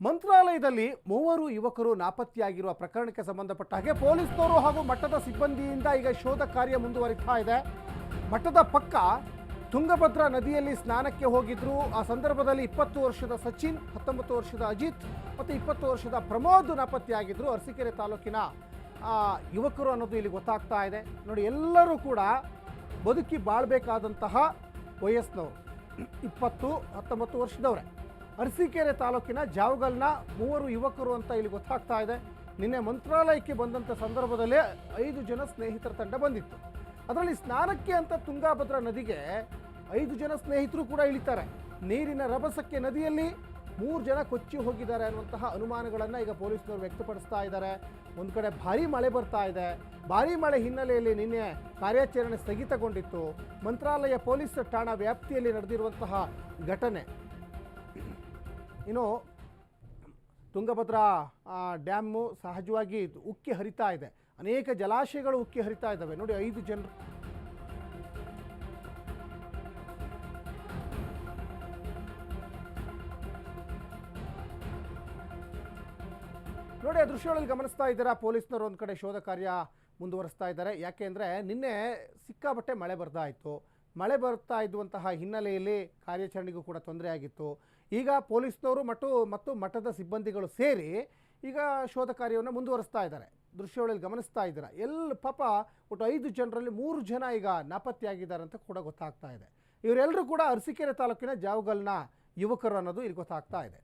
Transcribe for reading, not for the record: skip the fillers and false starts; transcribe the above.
ಮಂತ್ರಾಲಯದಲ್ಲಿ ಮೂವರು ಯುವಕರು ನಾಪತ್ತೆಯಾಗಿರುವ ಪ್ರಕರಣಕ್ಕೆ ಸಂಬಂಧಪಟ್ಟ ಹಾಗೆ ಪೊಲೀಸರು ಹಾಗೂ ಮಠದ ಸಿಬ್ಬಂದಿಯಿಂದ ಈಗ ಶೋಧ ಕಾರ್ಯ ಮುಂದುವರಿತಾ ಇದೆ. ಮಠದ ಪಕ್ಕ ತುಂಗಭದ್ರಾ ನದಿಯಲ್ಲಿ ಸ್ನಾನಕ್ಕೆ ಹೋಗಿದ್ರು. ಆ ಸಂದರ್ಭದಲ್ಲಿ 20 ವರ್ಷದ ಸಚಿನ್, 19 ವರ್ಷದ ಅಜಿತ್ ಮತ್ತು 20 ವರ್ಷದ ಪ್ರಮೋದ್ ನಾಪತ್ತೆಯಾಗಿದ್ರು. ಅರಸೀಕೆರೆ ತಾಲೂಕಿನ ಯುವಕರು ಅನ್ನೋದು ಇಲ್ಲಿ ಗೊತ್ತಾಗ್ತಾ ಇದೆ. ನೋಡಿ, ಎಲ್ಲರೂ ಕೂಡ ಬದುಕಿ ಬಾಳ್ಬೇಕಾದಂತಹ ವಯಸ್ಸಿನವರು, 20, 19 ವರ್ಷದವರೇ. ಅರಸೀಕೆರೆ ತಾಲೂಕಿನ ಜಾವಗಲ್ನ ಮೂವರು ಯುವಕರು ಅಂತ ಇಲ್ಲಿ ಗೊತ್ತಾಗ್ತಾ ಇದೆ. ನಿನ್ನೆ ಮಂತ್ರಾಲಯಕ್ಕೆ ಬಂದಂಥ ಸಂದರ್ಭದಲ್ಲೇ 5 ಜನ ಸ್ನೇಹಿತರ ತಂಡ ಬಂದಿತ್ತು. ಅದರಲ್ಲಿ ಸ್ನಾನಕ್ಕೆ ಅಂತ ತುಂಗಭದ್ರಾ ನದಿಗೆ 5 ಜನ ಸ್ನೇಹಿತರು ಕೂಡ ಇಳಿತಾರೆ. ನೀರಿನ ರಭಸಕ್ಕೆ ನದಿಯಲ್ಲಿ 3 ಜನ ಕೊಚ್ಚಿ ಹೋಗಿದ್ದಾರೆ ಅನ್ನುವಂತಹ ಅನುಮಾನಗಳನ್ನು ಈಗ ಪೊಲೀಸರು ವ್ಯಕ್ತಪಡಿಸ್ತಾ ಇದ್ದಾರೆ. ಒಂದು ಕಡೆ ಭಾರೀ ಮಳೆ ಬರ್ತಾ ಇದೆ. ಭಾರೀ ಮಳೆ ಹಿನ್ನೆಲೆಯಲ್ಲಿ ನಿನ್ನೆ ಕಾರ್ಯಾಚರಣೆ ಸ್ಥಗಿತಗೊಂಡಿತ್ತು. ಮಂತ್ರಾಲಯ ಪೊಲೀಸ್ ಠಾಣಾ ವ್ಯಾಪ್ತಿಯಲ್ಲಿ ನಡೆದಿರುವಂತಹ ಘಟನೆ. ಇನ್ನು ತುಂಗಭದ್ರಾ ಡ್ಯಾಮು ಸಹಜವಾಗಿ ಉಕ್ಕಿ ಹರಿತಾ ಇದೆ. ಅನೇಕ ಜಲಾಶಯಗಳು ಉಕ್ಕಿ ಹರಿತಾ ಇದ್ದಾವೆ. ನೋಡಿ, 5 ಜನರು ನೋಡಿ, ಆ ದೃಶ್ಯಗಳಲ್ಲಿ ಗಮನಿಸ್ತಾ ಇದ್ದೀರಾ. ಪೊಲೀಸ್ನವರು ಒಂದು ಕಡೆ ಶೋಧ ಕಾರ್ಯ ಮುಂದುವರಿಸ್ತಾ ಇದ್ದಾರೆ. ಯಾಕೆ ಅಂದರೆ ನಿನ್ನೆ ಸಿಕ್ಕಾಪಟ್ಟೆ ಮಳೆ ಬರ್ತಾ ಇತ್ತು. ಮಳೆ ಬರ್ತಾ ಇದ್ದಂತಹ ಹಿನ್ನೆಲೆಯಲ್ಲಿ ಕಾರ್ಯಾಚರಣೆಗೂ ಕೂಡ ತೊಂದರೆ ಆಗಿತ್ತು. ಈಗ ಪೊಲೀಸ್ನವರು ಮತ್ತು ಮಠದ ಸಿಬ್ಬಂದಿಗಳು ಸೇರಿ ಈಗ ಶೋಧ ಕಾರ್ಯವನ್ನು ಮುಂದುವರಿಸ್ತಾ ಇದ್ದಾರೆ. ದೃಶ್ಯಗಳಲ್ಲಿ ಗಮನಿಸ್ತಾ ಇದ್ದೀರಾ. ಪಾಪ ಒಟ್ಟು 5 ಜನರಲ್ಲಿ 3 ಜನ ಈಗ ನಾಪತ್ತೆಯಾಗಿದ್ದಾರೆ ಅಂತ ಕೂಡ ಗೊತ್ತಾಗ್ತಾ ಇದೆ. ಇವರೆಲ್ಲರೂ ಕೂಡ ಅರಸೀಕೆರೆ ತಾಲೂಕಿನ ಜಾವಗಲ್ನ ಯುವಕರು ಅನ್ನೋದು ಇಲ್ಲಿ ಗೊತ್ತಾಗ್ತಾ ಇದೆ.